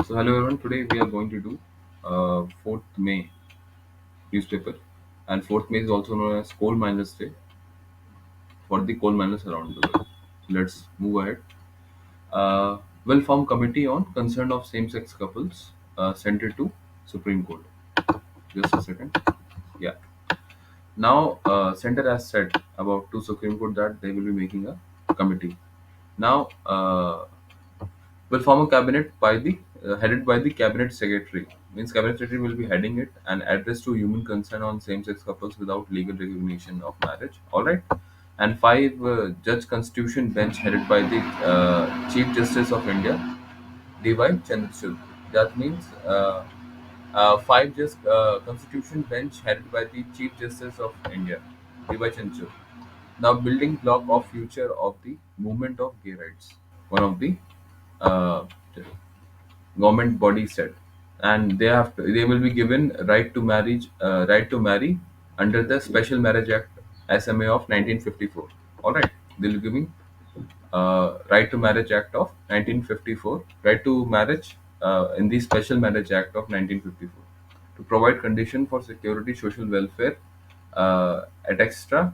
So hello everyone. Today we are going to do 4th May newspaper, and 4th May is also known as Coal Miners Day for the coal miners around the world. Let's move ahead. Will form committee on concern of same-sex couples sent it to Supreme Court. Just a second. Yeah. Now, Center has said about to Supreme Court that they will be making a committee. Now, will form a cabinet by the headed by the cabinet secretary. Means cabinet secretary will be heading it and address to human concern on same-sex couples without legal recognition of marriage. All right, and five judge constitution bench headed by the Chief Justice of India, D.Y. Chandrachud. That means five judge constitution bench headed by the Chief Justice of India, D.Y. Chandrachud. Now building block of future of the movement of gay rights. One of the uh, government body said, and they will be given right to marry under the Special Marriage Act SMA of 1954. All right, they'll be giving right to marriage act of 1954, right to marriage in the Special Marriage Act of 1954 to provide condition for security, social welfare, et extra,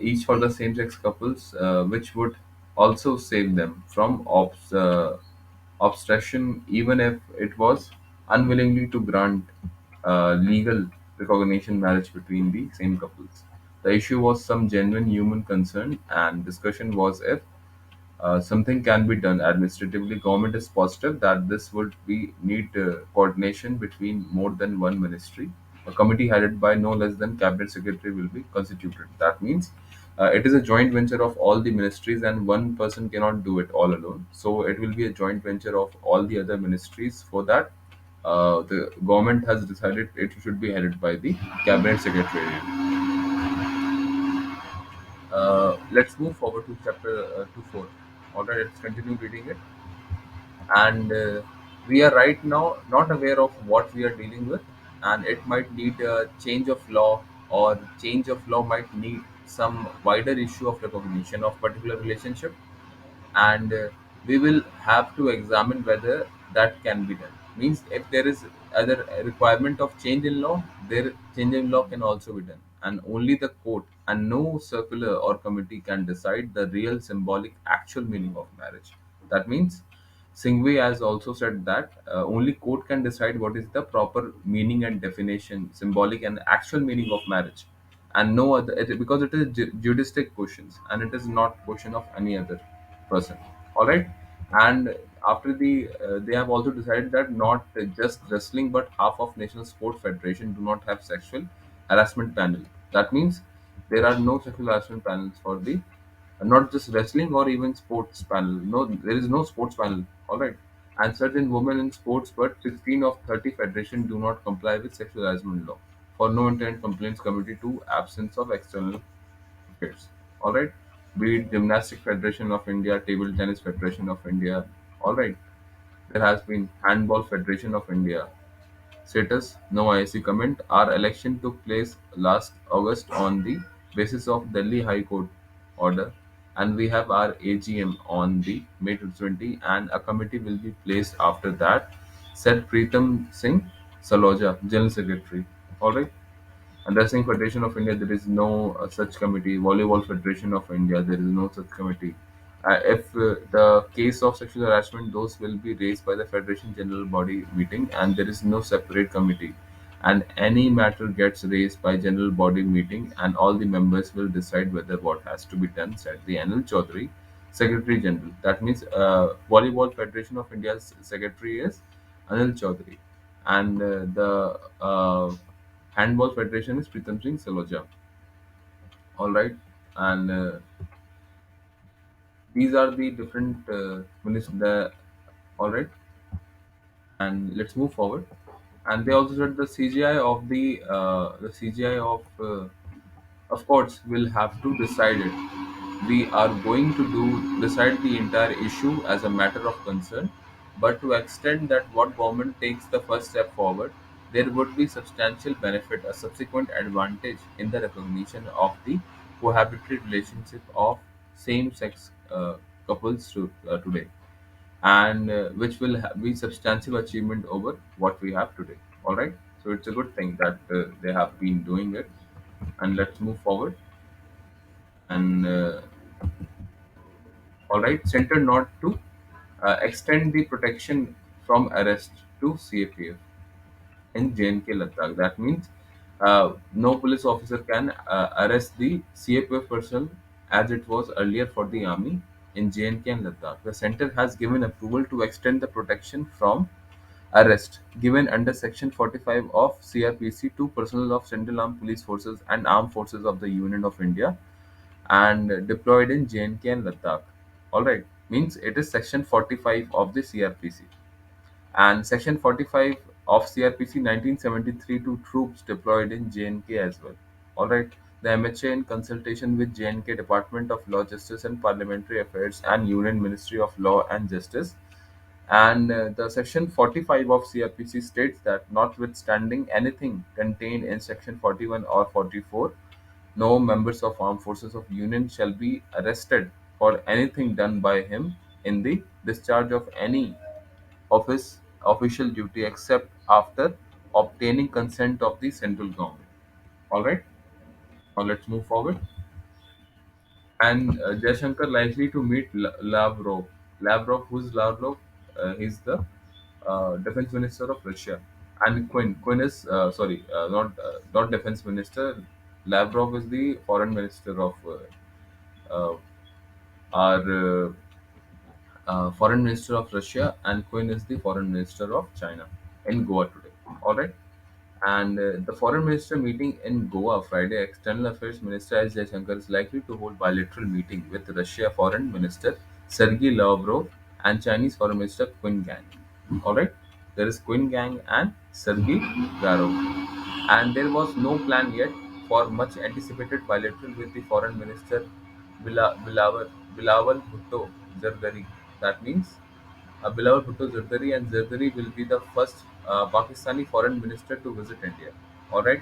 each for the same-sex couples, which would also save them from obstruction, even if it was unwillingly to grant legal recognition marriage between the same couples. The issue was some genuine human concern, and discussion was if something can be done administratively. Government is positive that this would be need coordination between more than one ministry. A committee headed by no less than cabinet secretary will be constituted. That means it is a joint venture of all the ministries, and one person cannot do it all alone. So it will be a joint venture of all the other ministries. For that, the government has decided it should be headed by the cabinet secretary. Let's move forward to chapter to 4. All right, let's continue reading it. And we are right now not aware of what we are dealing with, and it might need a change of law, or change of law might need some wider issue of recognition of particular relationship, and we will have to examine whether that can be done. Means if there is other requirement of change in law, there change in law can also be done, and only the court and no circular or committee can decide the real symbolic actual meaning of marriage. That means Singh has also said that only court can decide what is the proper meaning and definition, symbolic and actual meaning of marriage, and no other because it is judistic questions and it is not question of any other person. All right, and after they have also decided that not just wrestling but half of national sport federation do not have sexual harassment panel. That means there are no sexual harassment panels for the not just wrestling or even sports panel. No, there is no sports panel. All right, and certain women in sports, but 16 of 30 federation do not comply with sexual harassment law. For no intent complaints committee to absence of external affairs. All right, be it Gymnastic Federation of India, Table Tennis Federation of India. All right, there has been Handball Federation of India. Status: no IC comment. Our election took place last August on the basis of Delhi High Court order, and we have our AGM on the May 2020, and a committee will be placed after that, said Preetam Singh Saloja, General Secretary. All right. And Wrestling Federation of India, there is no such committee. Volleyball Federation of India, there is no such committee. If the case of sexual harassment, those will be raised by the Federation General Body meeting, and there is no separate committee. And any matter gets raised by General Body meeting, and all the members will decide whether what has to be done, said the Anil Chaudhary, Secretary General. That means Volleyball Federation of India's secretary is Anil Chaudhary, and the Handball Federation is Pritam Singh Saloja. All right, and these are the different the all right, and let's move forward. And they also said the CGI of course will have to decide it. We are going to decide the entire issue as a matter of concern, but to extend that what government takes the first step forward, there would be substantial benefit, a subsequent advantage in the recognition of the cohabitatory relationship of same-sex couples today. and which will be substantial achievement over what we have today. All right, so it's a good thing that they have been doing it, and let's move forward. And all right, center not to extend the protection from arrest to CAPF in JNK Ladakh. That means no police officer can arrest the CAPF personnel as it was earlier for the army in JNK and Ladakh. The center has given approval to extend the protection from arrest given under Section 45 of CRPC to personnel of Central Armed Police Forces and Armed Forces of the Union of India and deployed in JNK and Ladakh. Alright, means it is Section 45 of the CRPC and Section 45 of CRPC 1973 to troops deployed in JNK as well. Alright, the MHA in consultation with JNK Department of Law, Justice and Parliamentary Affairs and Union Ministry of Law and Justice and the Section 45 of CRPC states that notwithstanding anything contained in Section 41 or 44, no members of armed forces of Union shall be arrested for anything done by him in the discharge of any of his official duty except after obtaining consent of the central government. All right, now let's move forward. And Jaishankar likely to meet Lavrov. Lavrov, who's Lavrov? He's the defense minister of Russia. And Quinn is not defense minister. Lavrov is the foreign minister of our foreign minister of Russia, and Quinn is the foreign minister of China in Goa today. All right. And the foreign minister meeting in Goa Friday, External Affairs Minister S. Jaishankar is likely to hold bilateral meeting with Russia Foreign Minister Sergei Lavrov and Chinese Foreign Minister Qin Gang. All right, there is Qin Gang and Sergei Lavrov, and there was no plan yet for much anticipated bilateral with the Foreign Minister Bilawal Bhutto Zardari. That means Bilawal Bhutto Zardari, and Zardari will be the first Pakistani foreign minister to visit India. All right,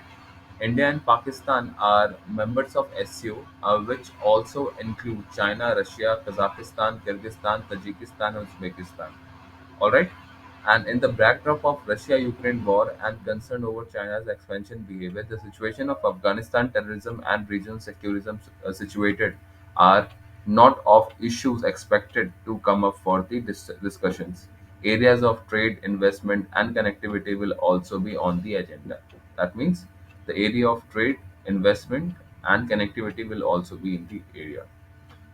India and Pakistan are members of SCO, which also include China, Russia, Kazakhstan, Kyrgyzstan, Tajikistan, and Uzbekistan. All right, and in the backdrop of Russia-Ukraine war and concern over China's expansion behavior, the situation of Afghanistan, terrorism, and regional security situated are not of issues expected to come up for the discussions. Areas of trade, investment, and connectivity will also be on the agenda. That means the area of trade, investment, and connectivity will also be in the area.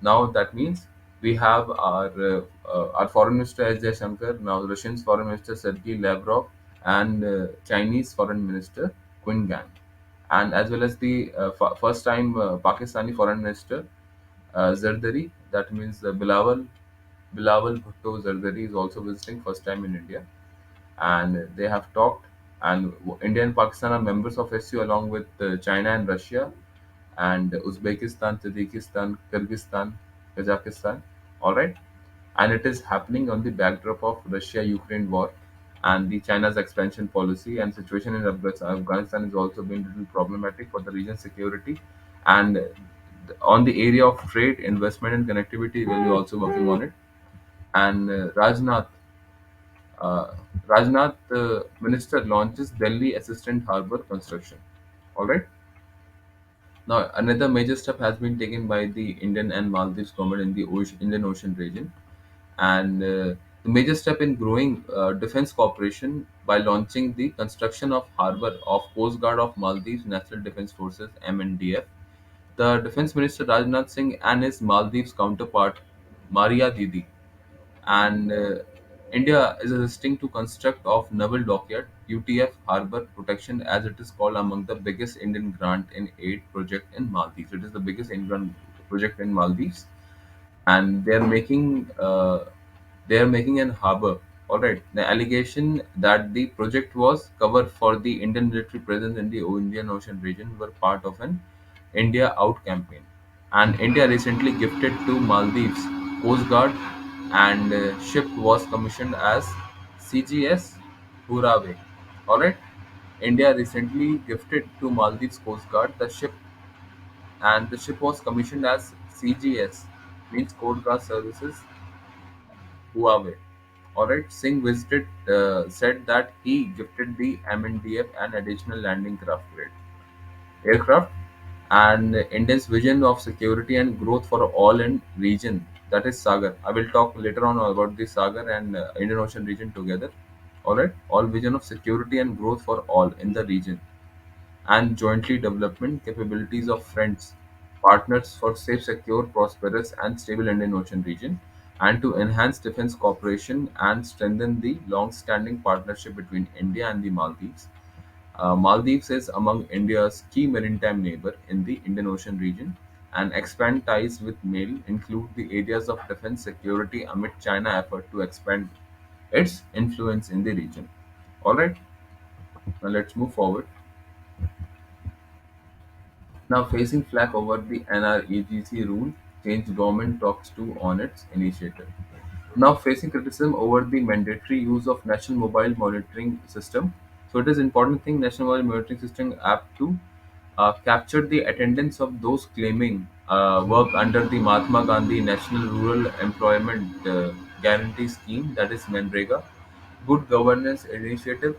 Now that means we have our foreign minister S. Jaishankar, now Russian's foreign minister Sergei Lavrov, and Chinese foreign minister Qin Gang, and as well as the first time Pakistani foreign minister Zardari. That means Bilawal Bhutto Zardari is also visiting first time in India, and they have talked. And India and Pakistan are members of SCO along with China and Russia, and Uzbekistan, Tajikistan, Kyrgyzstan, Kazakhstan. All right, and it is happening on the backdrop of Russia-Ukraine war and the China's expansion policy and situation in Afghanistan is also been little problematic for the region's security, and on the area of trade, investment, and connectivity, we'll be also working on it. And uh, Rajnath Minister launches Delhi Assistant Harbour construction. All right. Now, another major step has been taken by the Indian and Maldives government in the Indian Ocean region, and the major step in growing defense cooperation by launching the construction of harbor of Coast Guard of Maldives National Defense Forces (MNDF). The Defense Minister Rajnath Singh and his Maldives counterpart Maria Didi and India is assisting to construct of Naval Dockyard (UTF) Harbour Protection, as it is called, among the biggest Indian grant in aid project in Maldives. It is the biggest Indian project in Maldives, and they are making an harbor. All right. The allegation that the project was cover for the Indian military presence in the Indian Ocean region were part of an India Out campaign. And India recently gifted to Maldives Coast Guard, and ship was commissioned as CGS Hurawe. All right. India recently gifted to Maldives Coast Guard the ship, and the ship was commissioned as CGS, means Coast Guard Services Huawei. All right, Singh visited, said that he gifted the MNDF an additional landing craft grade aircraft and India's vision of security and growth for all in region, that is Sagar. I will talk later on about the Sagar and Indian Ocean region together. All right, all vision of security and growth for all in the region and jointly development capabilities of friends, partners for safe, secure, prosperous, and stable Indian Ocean region, and to enhance defense cooperation and strengthen the long-standing partnership between India and the Maldives. Maldives is among India's key maritime neighbor in the Indian Ocean region, and expand ties with MALE include the areas of defense security amid China effort to expand its influence in the region. All right, now let's move forward. Now facing flack over the NREGC rule, change government talks to on its initiative. Now facing criticism over the mandatory use of national mobile monitoring system. So it is important thing national mobile monitoring system app to capture the attendance of those claiming work under the Mahatma Gandhi National Rural Employment Guarantee Scheme, that is Manrega, Good Governance Initiative,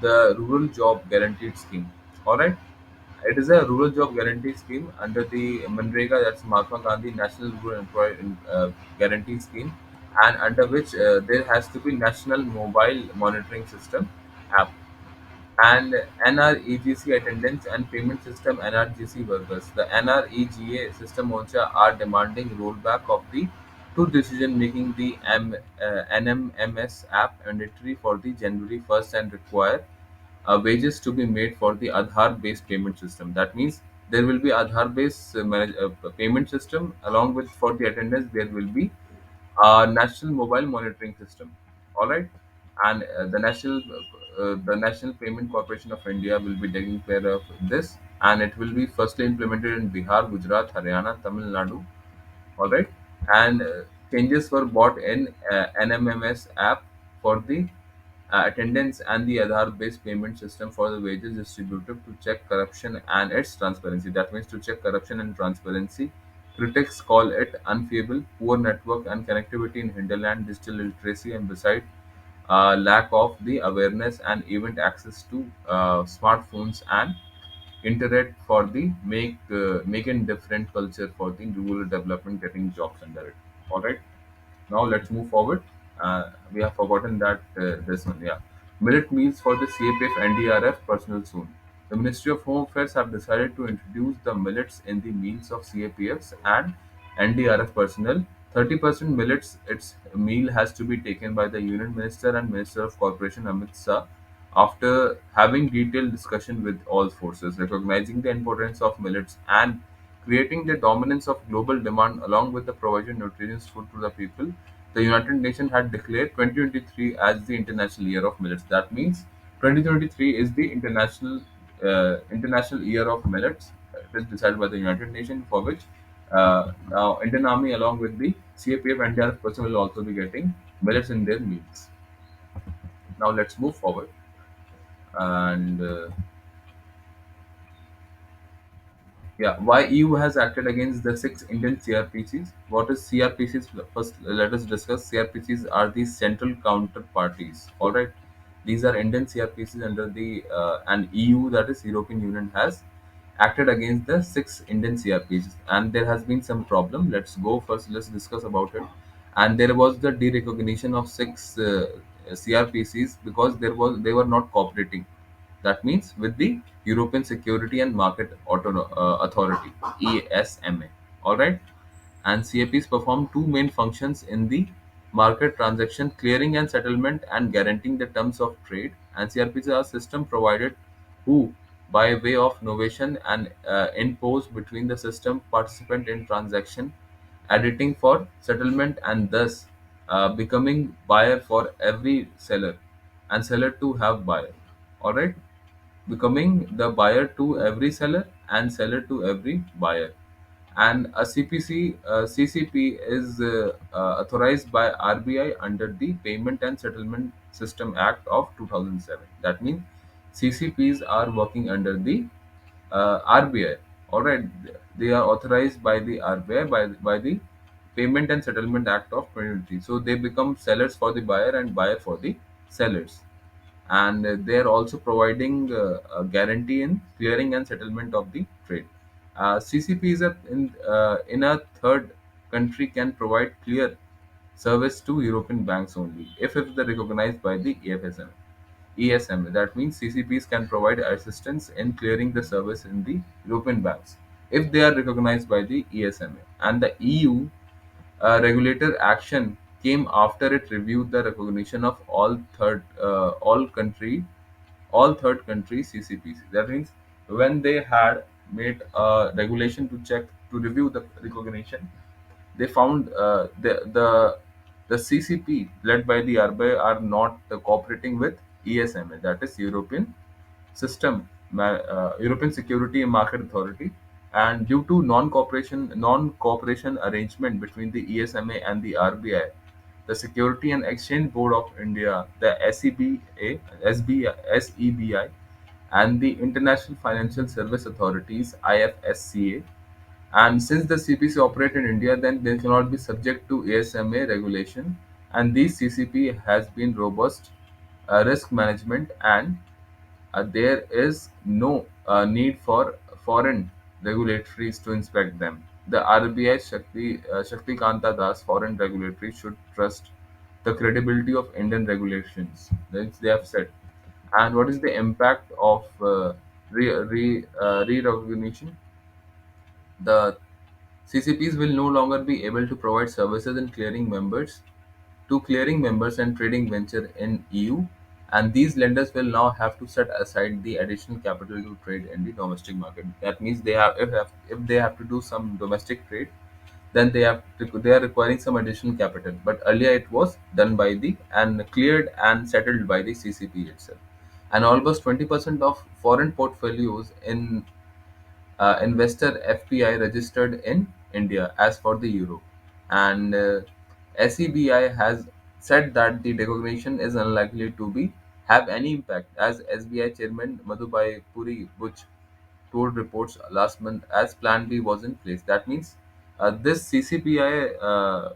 the Rural Job Guaranteed Scheme. All right, it is a rural job guarantee scheme under the Manrega, that's Mahatma Gandhi National Rural Guarantee Scheme, and under which there has to be National Mobile Monitoring System app and NREGC attendance and payment system NRGC workers. The NREGA system also are demanding rollback of the two decision making the NMMS app mandatory for the January 1st and require wages to be made for the Aadhaar based payment system. That means there will be Aadhaar based payment system along with for the attendance there will be national mobile monitoring system. All right, and the National Payment Corporation of India will be taking care of this, and it will be firstly implemented in Bihar, Gujarat, Haryana, Tamil Nadu. All right, and changes were brought in NMMS app for the attendance and the Aadhaar-based payment system for the wages distributed to check corruption and its transparency. That means to check corruption and transparency. Critics call it unfeasible, poor network and connectivity in hinterland, digital literacy, and beside lack of the awareness and event access to smartphones and internet for the making different culture for the rural development getting jobs under it. All right. Now let's move forward. We have forgotten that this one, yeah. Millet meals for the CAPF NDRF personnel soon. The Ministry of Home Affairs have decided to introduce the millets in the meals of CAPFs and NDRF personnel. 30% millets its meal has to be taken by the Union Minister and Minister of Corporation Amit Shah after having detailed discussion with all forces, recognizing the importance of millets and creating the dominance of global demand along with the provision of nutritious food to the people. The United Nations had declared 2023 as the International Year of Millets. That means 2023 is the International Year of Millets. It is decided by the United Nations, for which now Indian Army along with the CAPF and NDRF personnel will also be getting millets in their meals. Now let's move forward and. Yeah, why EU has acted against the six Indian CRPCs? What is CRPCs? First, let us discuss. CRPCs are the central counterparties. All right, these are Indian CRPCs under the and EU, that is European Union, has acted against the six Indian CRPCs, and there has been some problem. Let's go first. Let's discuss about it. And there was the derecognition of six CRPCs because they were not cooperating, that means with the European Security and Market Authority (ESMA). All right, and CAPs perform two main functions in the market transaction: clearing and settlement, and guaranteeing the terms of trade. And CRPs are system provided who, by way of novation and impose between the system participant in transaction, editing for settlement, and thus becoming buyer for every seller, and seller to have buyer. All right, becoming the buyer to every seller and seller to every buyer. And a CCP is authorized by RBI under the Payment and Settlement System Act of 2007. That means CCPs are working under the RBI. All right, they are authorized by the RBI by the Payment and Settlement Act of 2023. So they become sellers for the buyer and buyer for the sellers. And they are also providing a guarantee in clearing and settlement of the trade. CCP is in a third country can provide clear service to European banks only if they're recognized by the ESM. That means CCPs can provide assistance in clearing the service in the European banks if they are recognized by the ESMA. And the EU regulator action came after it reviewed the recognition of all third country CCPs. That means when they had made a regulation to check to review the recognition, they found the CCP led by the RBI are not cooperating with ESMA, that is European Security and Market Authority, and due to non-cooperation arrangement between the ESMA and the RBI, the Security and Exchange Board of India, the SEBI, and the International Financial Service Authorities (IFSCA). And since the CPC operate in India, then they cannot be subject to ASMA regulation. And these CCP has been robust risk management, and there is no need for foreign regulatories to inspect them. The RBI Shakti Kanta Das foreign regulatory should trust the credibility of Indian regulations. That they have said. And what is the impact of re-recognition? The CCPs will no longer be able to provide services in clearing members and trading venture in EU, and these lenders will now have to set aside the additional capital to trade in the domestic market. That means if they have to do some domestic trade, then they are requiring some additional capital. But earlier it was done by the and cleared and settled by the CCP itself. And almost 20% of foreign portfolios in investor FPI registered in India as for the euro. And SEBI has said that the recognition is unlikely to be have any impact, as SBI chairman Madhubhai Puri Buch told reports last month, as Plan B was in place. That means this CCPI,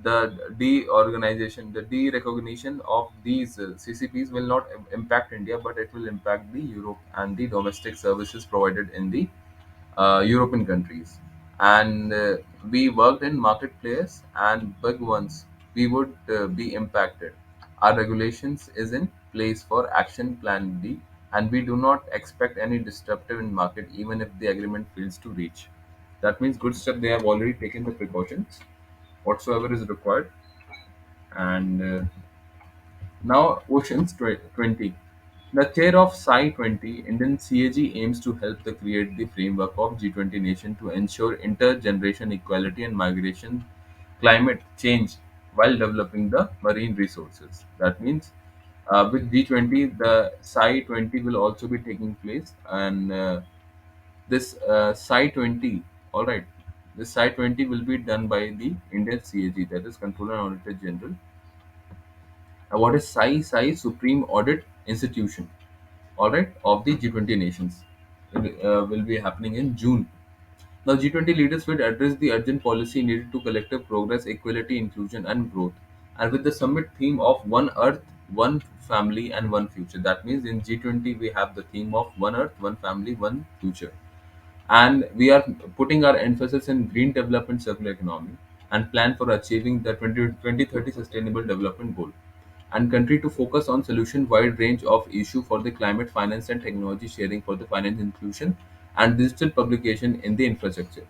the the de-recognition of these CCPs will not impact India, but it will impact the Europe and the domestic services provided in the European countries. And we worked in market players and big ones. We would be impacted. Our regulations is in place for Action Plan B, and we do not expect any disruptive in market even if the agreement fails to reach. That means good step. They have already taken the precautions whatsoever is required. And now, Oceans 20. The chair of Psi 20, Indian CAG aims to help the create the framework of G20 nation to ensure intergeneration equality and migration climate change while developing the marine resources. That means with G20, the Psi 20 will also be taking place, and this Psi 20, all right, this Psi 20 will be done by the Indian CAG, that is Controller and Auditor General. What is Psi Supreme Audit Institution, all right, of the G20 nations. Will be happening in June. Now, G20 leaders will address the urgent policy needed to collective progress, equality, inclusion, and growth. And with the summit theme of One Earth, One Family, and One Future. That means in G20 we have the theme of One Earth, One Family, One Future. And we are putting our emphasis in green development, circular economy, and plan for achieving the 2030 Sustainable Development Goal, and country to focus on solution wide range of issue for the climate finance and technology sharing for the finance inclusion and digital publication in the infrastructure.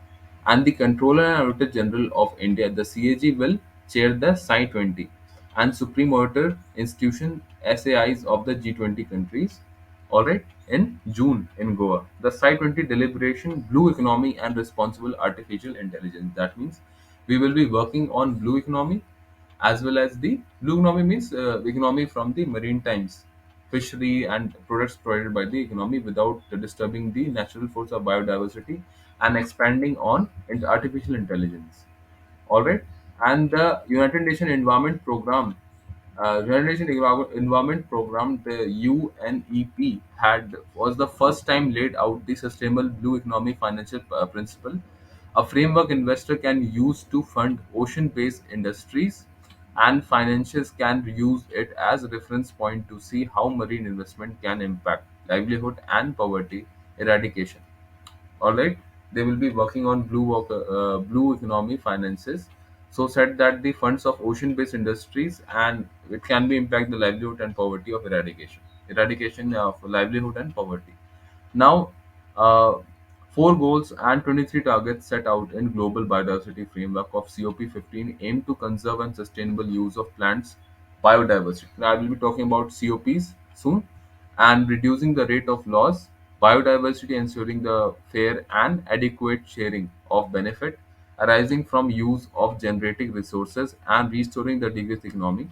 And the Controller and Auditor General of India, the CAG, will chair the Psi 20 and Supreme Auditor Institution SAIs of the G20 countries, all right, in June in Goa. The Psi 20 deliberation, blue economy and responsible artificial intelligence. That means we will be working on blue economy as well as the blue economy means economy from the marine times, fishery and products provided by the economy without disturbing the natural force of biodiversity, and expanding on artificial intelligence. All right, and the United Nations Environment Program, Environment Program, the UNEP had was the first time laid out the sustainable blue economy financial principle, A framework investor can use to fund ocean-based industries, and financiers can use it as a reference point to see how marine investment can impact livelihood and poverty eradication. All right, they will be working on blue economy finances. So said that the funds of ocean-based industries, and it can be impact the livelihood and poverty of eradication of livelihood and poverty. Now, uh, four goals and 23 targets set out in Global Biodiversity Framework of COP15 aim to conserve and sustainable use of plants biodiversity. Now, I will be talking about COPs soon, and reducing the rate of loss, biodiversity, ensuring the fair and adequate sharing of benefit arising from use of generating resources, and restoring the digital economy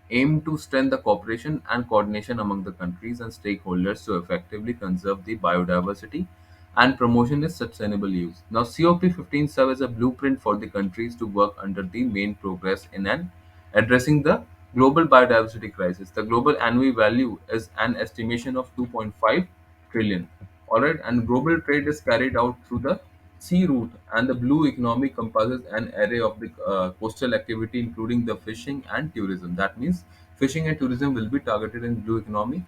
aim to strengthen the cooperation and coordination among the countries and stakeholders to effectively conserve the biodiversity and promotion is sustainable use. Now, COP15 serves as a blueprint for the countries to work under the main progress in an addressing the global biodiversity crisis. The global annual value is an estimation of 2.5 trillion. All right, and global trade is carried out through the sea route, and the blue economy comprises an array of the coastal activity, including the fishing and tourism. That means fishing and tourism will be targeted in blue economy,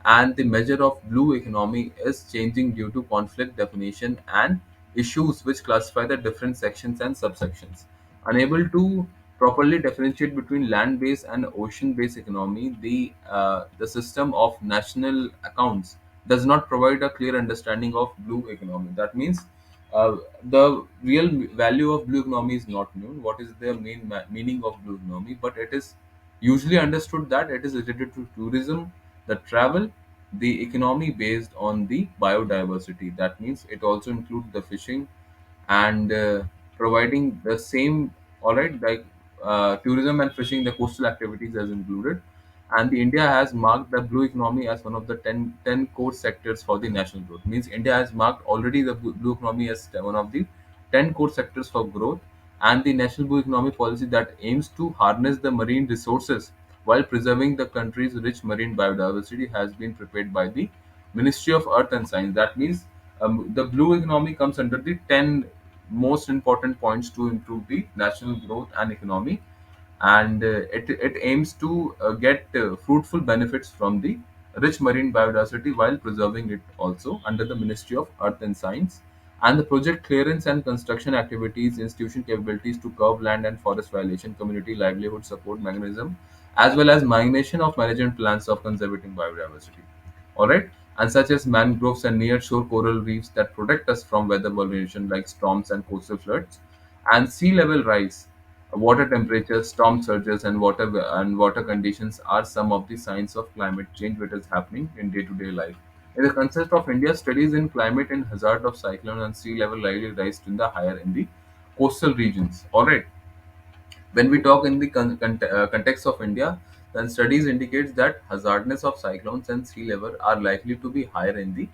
and the measure of blue economy is changing due to conflict definition and issues which classify the different sections and subsections. Unable to properly differentiate between land-based and ocean-based economy, the system of national accounts does not provide a clear understanding of blue economy. That means the real value of blue economy is not known. What is the meaning of blue economy? But it is usually understood that it is related to tourism, the travel, the economy based on the biodiversity. That means it also includes the fishing and providing the same, all right, like tourism and fishing, the coastal activities as included. And the India has marked the blue economy as one of the ten core sectors for the national growth. Means India has marked already the blue economy as one of the 10 core sectors for growth, and the national blue economy policy that aims to harness the marine resources while preserving the country's rich marine biodiversity has been prepared by the Ministry of Earth and Science. That means the blue economy comes under the 10 most important points to improve the national growth and economy, and it aims to get fruitful benefits from the rich marine biodiversity while preserving it also under the Ministry of Earth and Science. And the project clearance and construction activities, institution capabilities to curb land and forest violation, community livelihood support mechanism, as well as migration of management plans of conserving biodiversity. All right, and such as mangroves and near shore coral reefs that protect us from weather variation like storms and coastal floods, and sea level rise, water temperatures, storm surges, and water conditions are some of the signs of climate change which is happening in day-to-day life. In the concept of India, studies in climate and hazard of cyclone and sea level likely rise in the higher in the coastal regions. All right, when we talk in the context of India, then studies indicates that hazardness of cyclones and sea level are likely to be higher in the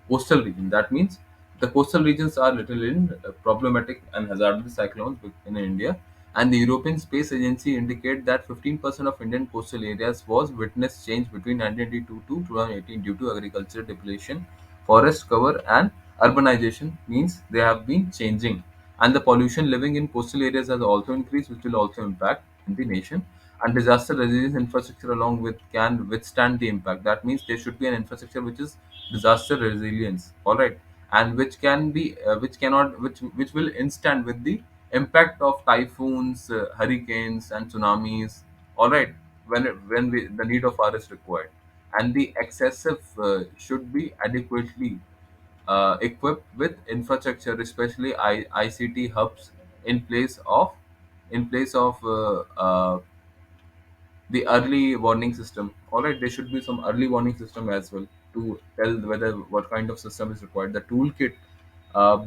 coastal region. That means the coastal regions are little in problematic and hazardous cyclones in India. And the European Space Agency indicate that 15% of Indian coastal areas was witness change between 1982 to 2018 due to agricultural depletion, forest cover, and urbanization. Means they have been changing, and the pollution living in coastal areas has also increased, which will also impact in the nation. And disaster resilience infrastructure along with can withstand the impact. That means there should be an infrastructure which is disaster resilience, all right, and which can be which cannot which will instant with the impact of typhoons, hurricanes, and tsunamis, all right, the need of R is required. And the excessive should be adequately equipped with infrastructure, especially ICT hubs in place of in place of the early warning system. All right, there should be some early warning system as well to tell whether what kind of system is required. The toolkit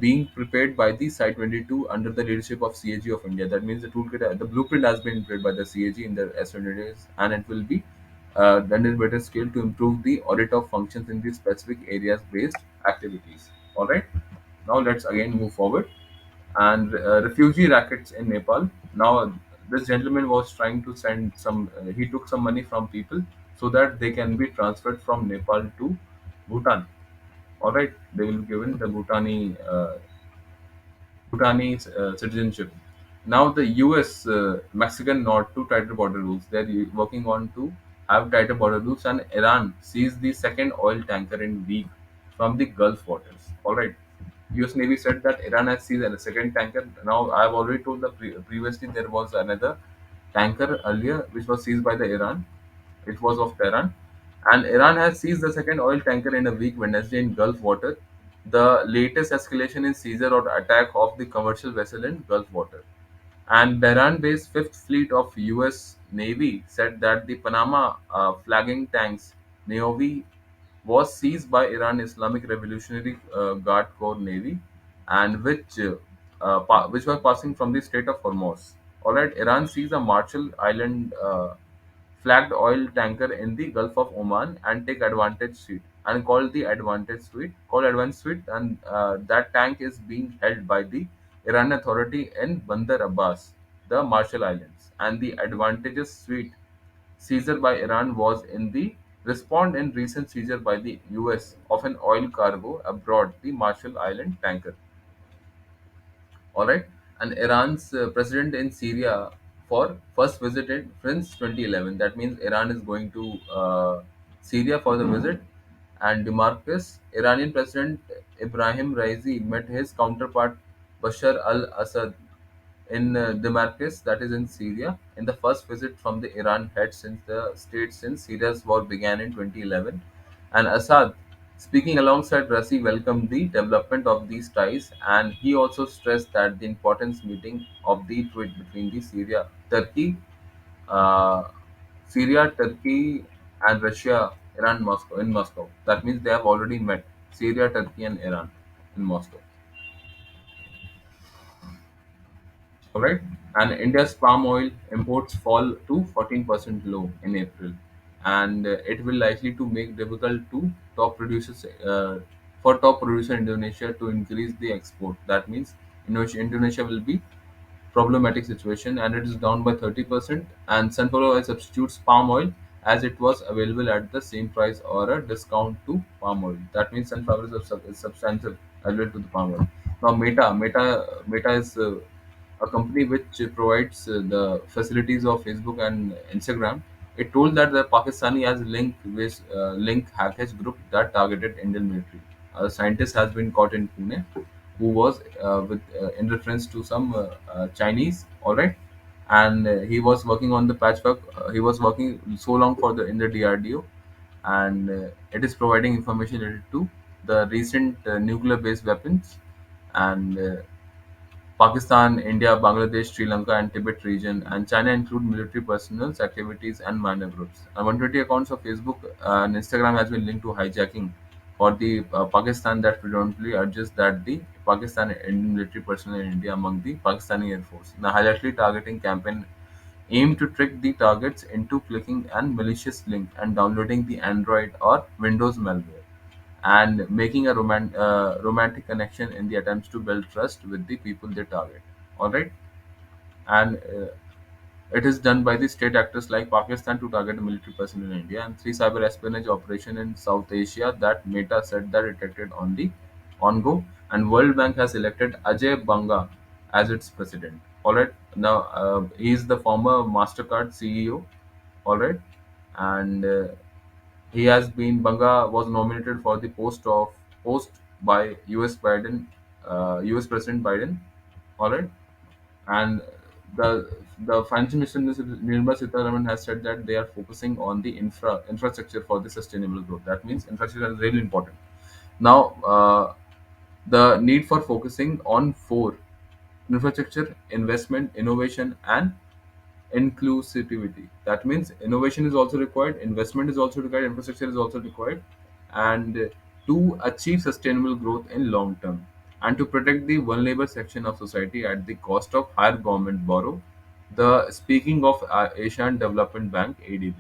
being prepared by the Site 22 under the leadership of CAG of India. That means the toolkit, the blueprint has been prepared by the CAG in the S20, and it will be done in better scale to improve the audit of functions in the specific areas based activities. All right, now let's again move forward. And refugee rackets in Nepal. Now, this gentleman was trying to send some. He took some money from people so that they can be transferred from Nepal to Bhutan. All right, they will be given the Bhutani Bhutanese citizenship. Now the U.S. Mexican not to tighter border rules. They're working on to have tighter border rules, and Iran seized the second oil tanker in week from the Gulf waters. All right. U.S. Navy said that Iran has seized a second tanker. Now I have already told the previously there was another tanker earlier which was seized by the Iran. It was of Tehran. And Iran has seized the second oil tanker in a week Wednesday in Gulf water, the latest escalation in seizure or attack of the commercial vessel in Gulf water. And Tehran-based Fifth Fleet of U.S. Navy said that the Panama flagging tanks Navy was seized by Iran Islamic Revolutionary Guard Corps Navy, and which were passing from the Strait of Hormuz. All right, Iran seized a Marshall Island flagged oil tanker in the Gulf of Oman and take advantage suite and called the advantage suite called advantage suite, and that tank is being held by the Iran authority in Bandar Abbas, the Marshall Islands, and the advantages suite seizure by Iran was in the response in recent seizure by the US of an oil cargo abroad the Marshall Island tanker. All right, and Iran's president in Syria for first visited since 2011. That means Iran is going to Syria for the visit. And Damascus, Iranian President Ibrahim Raisi met his counterpart Bashar al-Assad in Damascus, that is in Syria, in the first visit from the Iran head since the state since Syria's war began in 2011. And Assad, speaking alongside Rasi, welcomed the development of these ties, and he also stressed that the importance meeting of the tweet between the uh, Syria, Turkey, and Russia, Iran, Moscow in Moscow. That means they have already met Syria, Turkey, and Iran in Moscow. All right, and India's palm oil imports fall to 14% low in April, and it will likely to make difficult to top producers for top producer Indonesia to increase the export. That means Indonesia will be problematic situation, and it is down by 30%, and sunflower oil substitutes palm oil as it was available at the same price or a discount to palm oil. That means sunflower is substantial related to the palm oil. Now Meta is a company which provides the facilities of Facebook and Instagram. It told that the Pakistani has link hackers group that targeted Indian military. A scientist has been caught in Pune who was in reference to some Chinese, all right, and he was working on the patchwork. He was working so long for the in the DRDO, and it is providing information related to the recent nuclear-based weapons and Pakistan, India, Bangladesh, Sri Lanka, and Tibet region, and China include military personnel, activities, and minor groups. And 120 accounts of Facebook and Instagram has been linked to hijacking for the Pakistan that predominantly urges that the Pakistan and Indian military personnel in India among the Pakistani Air Force. Now, highlightly targeting campaign aim to trick the targets into clicking an malicious link and downloading the Android or Windows malware and making a romantic connection in the attempts to build trust with the people they target. All right, and it is done by the state actors like Pakistan to target a military person in India, and three cyber espionage operation in South Asia that Meta said that detected on the on go, and World Bank has elected Ajay Banga as its president. All right, now he is the former Mastercard CEO. All right, and he has been Banga was nominated for the post by U.S. President Biden. All right, and the Finance Minister Nirmala Sitharaman has said that they are focusing on the infrastructure for the sustainable growth. That means infrastructure is really important. Now, the need for focusing on four: infrastructure, investment, innovation, and inclusivity. That means innovation is also required, investment is also required, infrastructure is also required, and to achieve sustainable growth in long term, and to protect the vulnerable section of society at the cost of higher government borrow. The speaking of Asian Development Bank (ADB),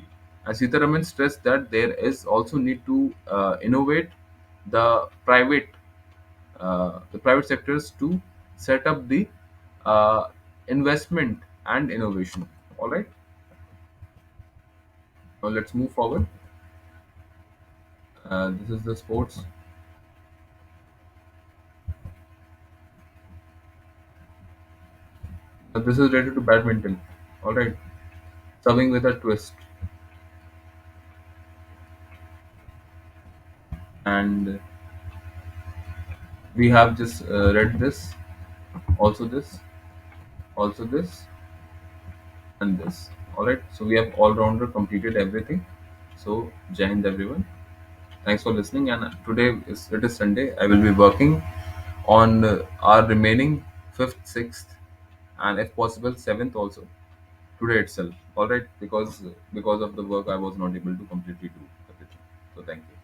and Sitaraman stressed that there is also need to innovate the private sectors to set up the uh, investment and innovation. All right. Now let's move forward. This is the sports. This is related to badminton. All right, serving with a twist, and we have just read this, also this, also this, and this. All right, so we have all rounder completed everything. So, Jai Hind everyone. Thanks for listening. And today it is Sunday. I will be working on our remaining fifth, sixth, and if possible seventh also today itself. All right, because of the work I was not able to completely do everything. So thank you.